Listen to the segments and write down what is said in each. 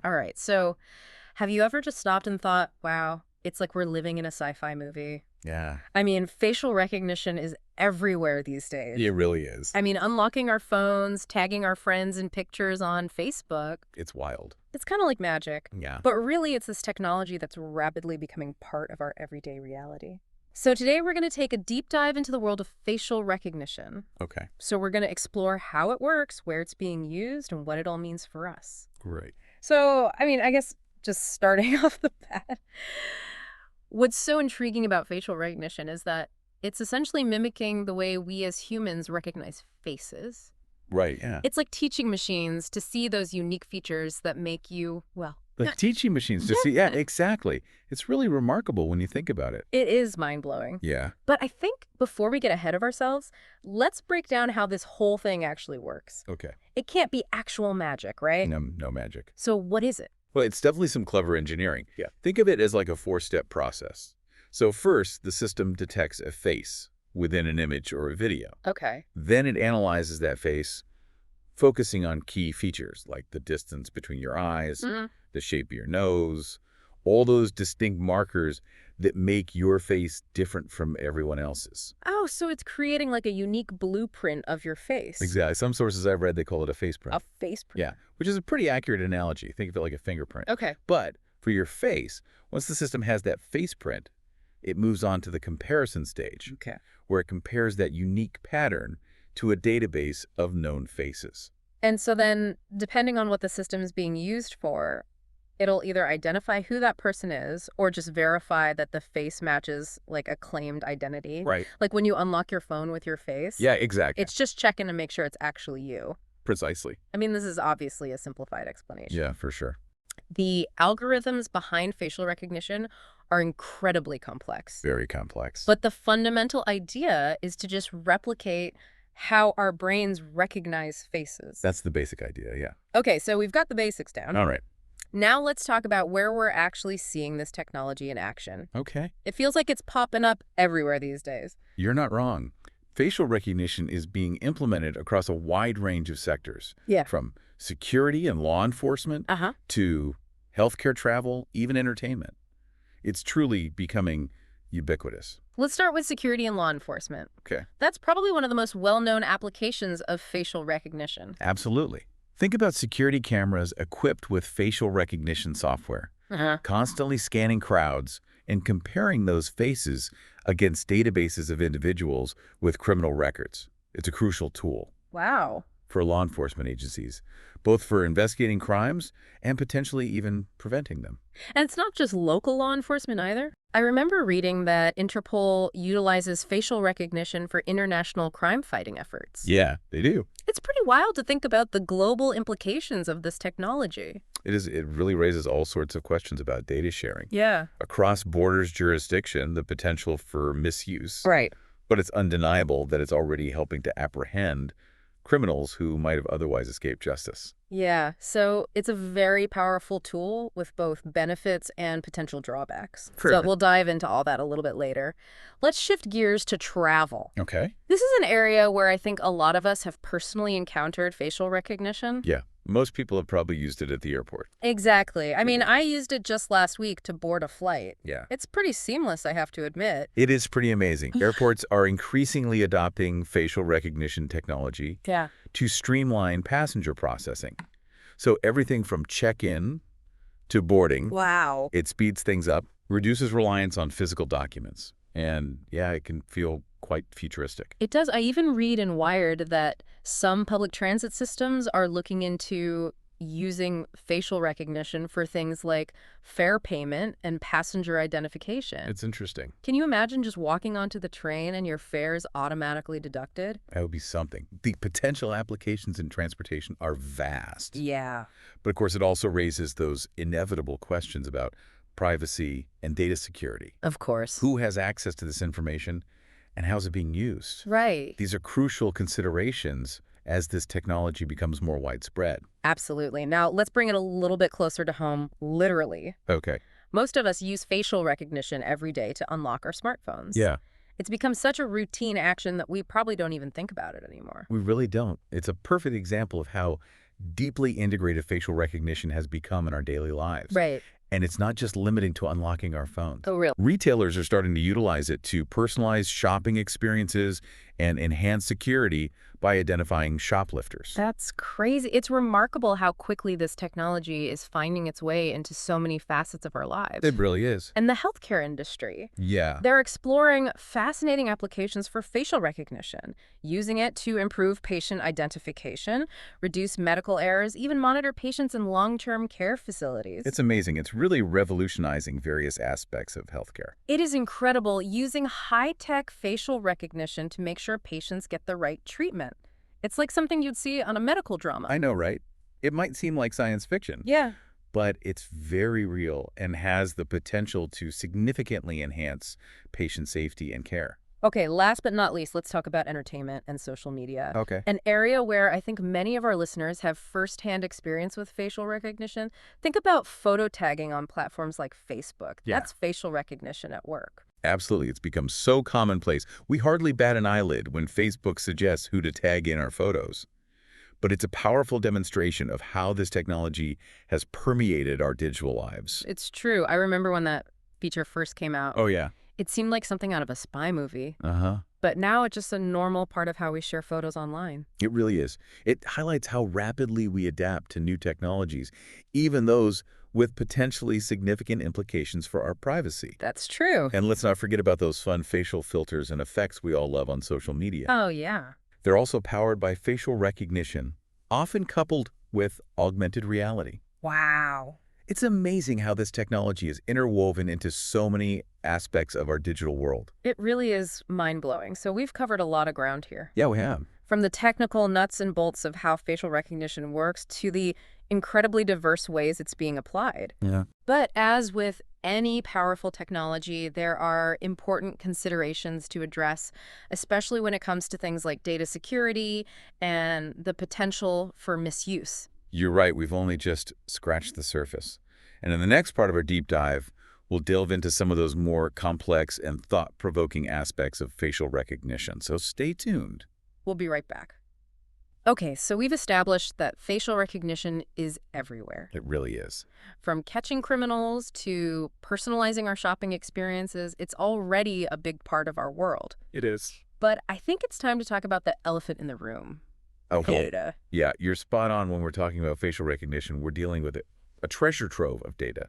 All right. So have you ever just stopped and thought, wow, it's like we're living in a sci-fi movie? Yeah, I mean, facial recognition is everywhere these it days. really is. I mean, unlocking our phones, tagging our friends in pictures on Facebook, It's wild. it's kind of like magic. Yeah. But really, it's this technology that's rapidly becoming part of our everyday reality. So today we're going to take a deep dive into the world of facial recognition. Okay. So we're going to explore how it works, where it's being used, and what it all means for us. Great. So, I mean, I guess just starting off the bat, what's so intriguing about facial recognition is that it's essentially mimicking the way we as humans recognize faces. Right. Yeah. It's like teaching machines to see those unique features that make you, well, Like teaching machines to see. Yeah, exactly. It's really remarkable when you think about it. it is mind-blowing. Yeah. But I think before we get ahead of ourselves, let's break down how this whole thing actually works. Okay. It can't be actual magic, right? No magic. So what is it? Well, it's definitely some clever engineering. Yeah. Think of it as like a four-step process. So first, the system detects a face within an image or a video. Okay. Then it analyzes that face, focusing on key features like the distance between your eyes, the shape of your nose, all those distinct markers that make your face different from everyone else's. Oh, so it's creating like a unique blueprint of your face. Exactly. Some sources I've read, they call it a face print. A face print. Yeah, which is a pretty accurate analogy. Think of it like a fingerprint. Okay. But for your face, once the system has that face print, it moves on to the comparison stage, Okay. where it compares that unique pattern to a database of known faces. And so then, depending on what the system is being used for, it'll either identify who that person is or just verify that the face matches like a claimed identity. Right. Like when you unlock your phone with your face. Yeah, exactly. It's just checking to make sure it's actually you. Precisely. I mean, this is obviously a simplified explanation. Yeah, for sure. The algorithms behind facial recognition are incredibly complex. Very complex. But the fundamental idea is to just replicate how our brains recognize faces. That's the basic idea, yeah. Okay, so we've got the basics down. All right. Now let's talk about where we're actually seeing this technology in action. Okay. It feels like it's popping up everywhere these days. You're not wrong. Facial recognition is being implemented across a wide range of sectors. Yeah. From security and law enforcement Uh-huh. to healthcare travel, even entertainment. It's truly becoming ubiquitous. Let's start with security and law enforcement. Okay. That's probably one of the most well-known applications of facial recognition. Absolutely. Think about security cameras equipped with facial recognition software, Uh-huh. constantly scanning crowds and comparing those faces against databases of individuals with criminal records. It's a crucial tool Wow. for law enforcement agencies, both for investigating crimes and potentially even preventing them. And it's not just local law enforcement either. I remember reading that Interpol utilizes facial recognition for international crime-fighting efforts. Yeah, they do. It's pretty wild to think about the global implications of this technology. It really raises all sorts of questions about data sharing. Yeah. Across borders jurisdiction, the potential for misuse. Right. But it's undeniable that it's already helping to apprehend criminals who might have otherwise escaped justice. Yeah, so it's a very powerful tool with both benefits and potential drawbacks. Sure. So we'll dive into all that a little bit later. Let's shift gears to travel. Okay. This is an area where I think a lot of us have personally encountered facial recognition. Yeah. Most people have probably used it at the airport. Exactly. I mean, I used it just last week to board a flight. Yeah. It's pretty seamless, I have to admit. It is pretty amazing. Airports are increasingly adopting facial recognition technology Yeah. to streamline passenger processing. So everything from check-in to boarding, Wow. it speeds things up, reduces reliance on physical documents. And yeah, it can feel quite futuristic. It does. I even read in Wired that some public transit systems are looking into using facial recognition for things like fare payment and passenger identification. It's interesting. Can you imagine just walking onto the train and your fare is automatically deducted? That would be something. The potential applications in transportation are vast. Yeah. But of course, it also raises those inevitable questions about privacy and data security. Of course. Who has access to this information and how's it being used? Right. These are crucial considerations as this technology becomes more widespread. Absolutely. Now, let's bring it a little bit closer to home, literally. Okay. Most of us use facial recognition every day to unlock our smartphones. Yeah, It's become such a routine action that we probably don't even think about it anymore. we really don't. It's a perfect example of how deeply integrated facial recognition has become in our daily lives. Right. And it's not just limiting to unlocking our phones. Oh, really? Retailers are starting to utilize it to personalize shopping experiences and enhance security by identifying shoplifters. That's crazy. It's remarkable how quickly this technology is finding its way into so many facets of our lives. It really is. And the healthcare industry. Yeah. They're exploring fascinating applications for facial recognition, using it to improve patient identification, reduce medical errors, even monitor patients in long-term care facilities. It's amazing. It's really revolutionizing various aspects of healthcare. It is incredible using high-tech facial recognition to make sure patients get the right treatment. It's like something you'd see on a medical drama. I know, right? It might seem like science fiction, Yeah. but it's very real and has the potential to significantly enhance patient safety and care. Okay, last but not least, let's talk about entertainment and social media. Okay. An area where I think many of our listeners have firsthand experience with facial recognition. Think about photo tagging on platforms like Facebook. Yeah. That's facial recognition at work. Absolutely. It's become so commonplace. We hardly bat an eyelid when Facebook suggests who to tag in our photos. But it's a powerful demonstration of how this technology has permeated our digital lives. It's true. I remember when that feature first came out. Oh, yeah. It seemed like something out of a spy movie. Uh-huh. But now it's just a normal part of how we share photos online. It really is. It highlights how rapidly we adapt to new technologies, even those with potentially significant implications for our privacy. That's true. And let's not forget about those fun facial filters and effects we all love on social media. Oh, yeah. They're also powered by facial recognition, often coupled with augmented reality. Wow. It's amazing how this technology is interwoven into so many aspects of our digital world. It really is mind-blowing. So we've covered a lot of ground here. Yeah, we have. From the technical nuts and bolts of how facial recognition works to the incredibly diverse ways it's being applied. Yeah. But as with any powerful technology, there are important considerations to address, especially when it comes to things like data security and the potential for misuse. You're right, we've only just scratched the surface. And in the next part of our deep dive, we'll delve into some of those more complex and thought-provoking aspects of facial recognition. So stay tuned. We'll be right back. Okay, so we've established that facial recognition is everywhere. It really is. From catching criminals to personalizing our shopping experiences, it's already a big part of our world. It is. But I think it's time to talk about the elephant in the room. Oh, Data. yeah, you're spot on when we're talking about facial recognition. We're dealing with a treasure trove of data.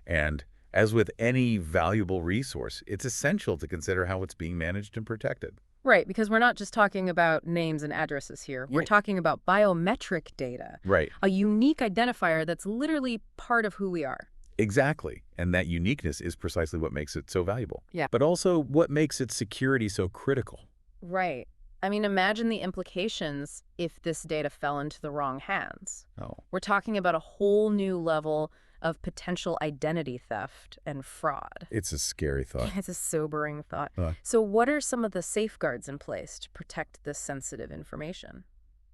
And as with any valuable resource, it's essential to consider how it's being managed and protected. Right, because we're not just talking about names and addresses here. We're Yeah. talking about biometric data, Right. a unique identifier that's literally part of who we are. Exactly. And that uniqueness is precisely what makes it so valuable. Yeah. But also what makes its security so critical. Right. I mean, imagine the implications if this data fell into the wrong hands. Oh. We're talking about a whole new level of potential identity theft and fraud. It's a scary thought. It's a sobering thought. Uh. So what are some of the safeguards in place to protect this sensitive information?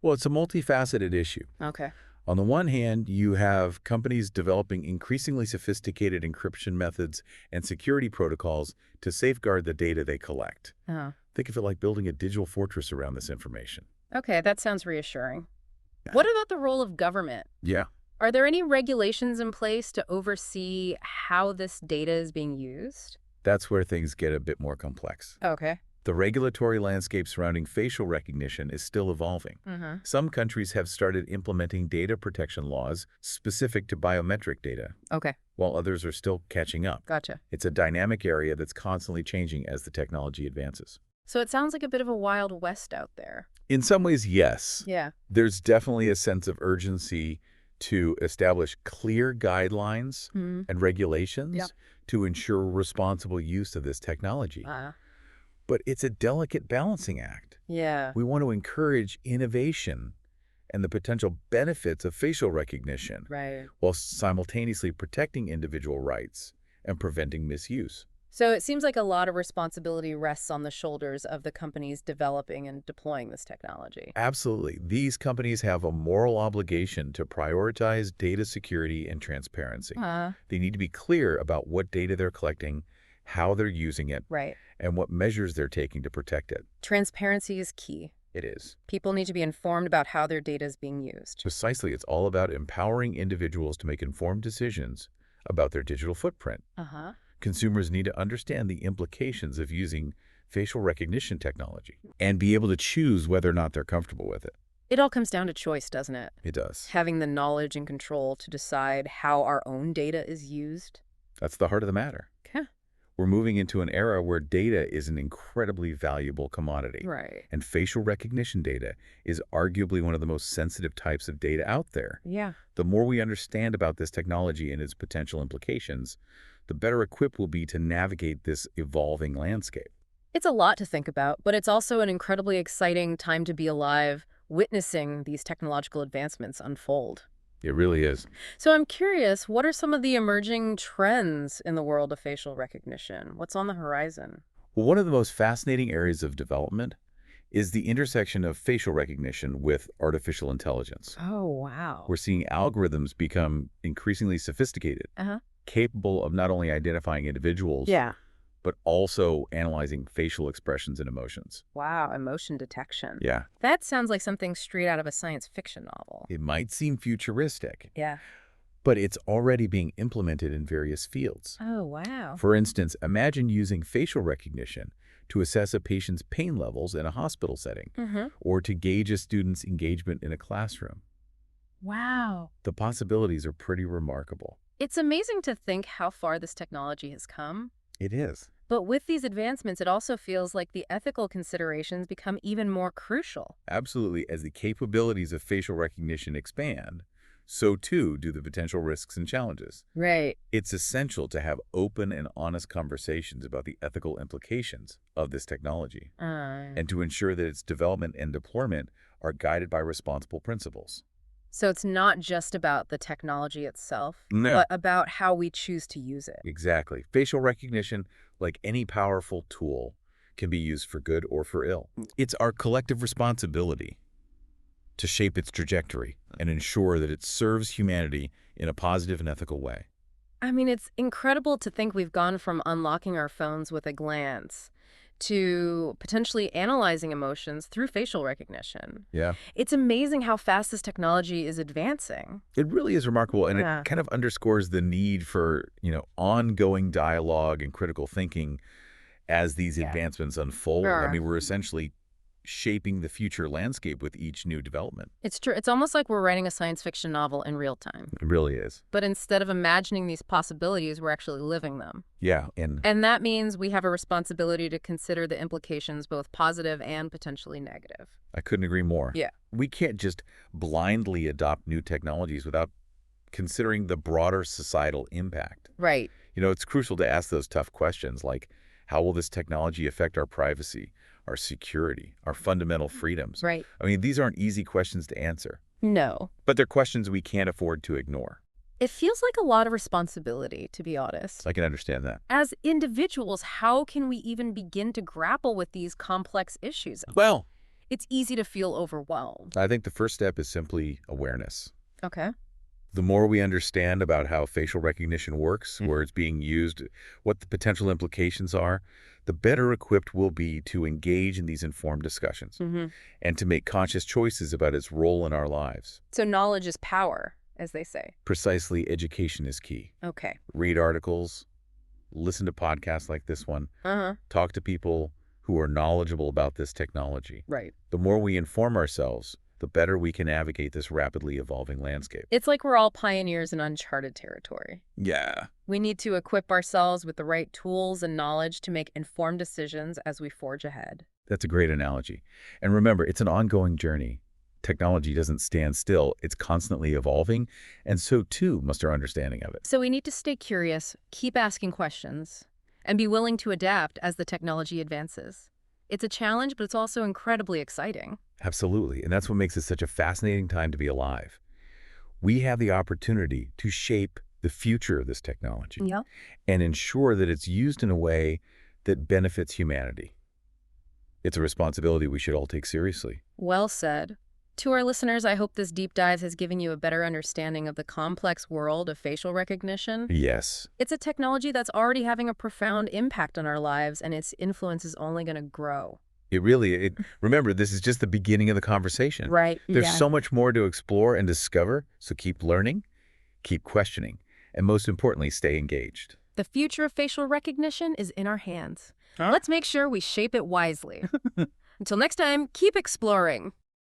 Well, it's a multifaceted issue. Okay. On the one hand, you have companies developing increasingly sophisticated encryption methods and security protocols to safeguard the data they collect. Oh. Think of it like building a digital fortress around this information. Okay, that sounds reassuring. What about the role of government? Yeah. Are there any regulations in place to oversee how this data is being used? That's where things get a bit more complex. Okay. The regulatory landscape surrounding facial recognition is still evolving. Some countries have started implementing data protection laws specific to biometric data, Okay, while others are still catching up. gotcha. It's a dynamic area that's constantly changing as the technology advances. So it sounds like a bit of a Wild West out there. In some ways, yes. Yeah. There's definitely a sense of urgency to establish clear guidelines and regulations Yep. to ensure responsible use of this technology. But it's a delicate balancing act. Yeah. We want to encourage innovation and the potential benefits of facial recognition Right. while simultaneously protecting individual rights and preventing misuse. So it seems like a lot of responsibility rests on the shoulders of the companies developing and deploying this technology. Absolutely. These companies have a moral obligation to prioritize data security and transparency. They need to be clear about what data they're collecting, how they're using it, Right. and what measures they're taking to protect it. Transparency is key. It is. People need to be informed about how their data is being used. Precisely, it's all about empowering individuals to make informed decisions about their digital footprint. Uh-huh. Consumers need to understand the implications of using facial recognition technology and be able to choose whether or not they're comfortable with it. It all comes down to choice, doesn't it? It does. Having the knowledge and control to decide how our own data is used. That's the heart of the matter. Okay. We're moving into an era where data is an incredibly valuable commodity. Right. And facial recognition data is arguably one of the most sensitive types of data out there. Yeah. The more we understand about this technology and its potential implications, the better equipped we'll be to navigate this evolving landscape. It's a lot to think about, but it's also an incredibly exciting time to be alive, witnessing these technological advancements unfold. It really is. So I'm curious, what are some of the emerging trends in the world of facial recognition? What's on the horizon? Well, one of the most fascinating areas of development is the intersection of facial recognition with artificial intelligence. Oh, wow. We're seeing algorithms become increasingly sophisticated, Uh-huh. capable of not only identifying individuals, Yeah. but also analyzing facial expressions and emotions. Wow, emotion detection. Yeah, That sounds like something straight out of a science fiction novel. it might seem futuristic, Yeah. but it's already being implemented in various fields. Oh, wow. For instance, imagine using facial recognition to assess a patient's pain levels in a hospital setting, Mm-hmm. or to gauge a student's engagement in a classroom. Wow. The possibilities are pretty remarkable. It's amazing to think how far this technology has come. It is. But with these advancements, it also feels like the ethical considerations become even more crucial. Absolutely. As the capabilities of facial recognition expand, so too do the potential risks and challenges. Right. It's essential to have open and honest conversations about the ethical implications of this technology and to ensure that its development and deployment are guided by responsible principles. So it's not just about the technology itself, No. but about how we choose to use it. Exactly. Facial recognition, like any powerful tool, can be used for good or for ill. It's our collective responsibility to shape its trajectory and ensure that it serves humanity in a positive and ethical way. I mean, it's incredible to think we've gone from unlocking our phones with a glance to potentially analyzing emotions through facial recognition. Yeah. It's amazing how fast this technology is advancing. It really is remarkable, and Yeah. it kind of underscores the need for, ongoing dialogue and critical thinking as these Yeah. advancements unfold. I Sure. mean, we're essentially shaping the future landscape with each new development. It's true. It's almost like we're writing a science fiction novel in real time. It really is. But instead of imagining these possibilities, we're actually living them. Yeah, and And that means we have a responsibility to consider the implications, both positive and potentially negative. I couldn't agree more. Yeah. We can't just blindly adopt new technologies without considering the broader societal impact. Right. It's crucial to ask those tough questions like, how will this technology affect our privacy, our security, our fundamental freedoms? Right. I mean, these aren't easy questions to answer, No. but they're questions we can't afford to ignore. It feels like a lot of responsibility, to be honest. I can understand that. As individuals, how can we even begin to grapple with these complex issues? Well, It's easy to feel overwhelmed. I think the first step is simply awareness. Okay. The more we understand about how facial recognition works, where it's being used, what the potential implications are, the better equipped we'll be to engage in these informed discussions Mm-hmm. and to make conscious choices about its role in our lives. So knowledge is power, as they say. Precisely, education is key. Okay. Read articles, listen to podcasts like this one, Uh-huh. talk to people who are knowledgeable about this technology. Right. The more we inform ourselves, the better we can navigate this rapidly evolving landscape. It's like we're all pioneers in uncharted territory. Yeah. We need to equip ourselves with the right tools and knowledge to make informed decisions as we forge ahead. That's a great analogy. And remember, it's an ongoing journey. Technology doesn't stand still. It's constantly evolving, and so too must our understanding of it. So we need to stay curious, keep asking questions, and be willing to adapt as the technology advances. It's a challenge, but it's also incredibly exciting. Absolutely. And that's what makes it such a fascinating time to be alive. We have the opportunity to shape the future of this technology Yeah. and ensure that it's used in a way that benefits humanity. It's a responsibility we should all take seriously. Well said. To our listeners, I hope this deep dive has given you a better understanding of the complex world of facial recognition. Yes. It's a technology that's already having a profound impact on our lives, and its influence is only going to grow. Remember, this is just the beginning of the conversation. Right. There's Yeah. so much more to explore and discover, so keep learning, keep questioning, and most importantly, stay engaged. The future of facial recognition is in our hands. Huh? Let's make sure we shape it wisely. Until next time, keep exploring.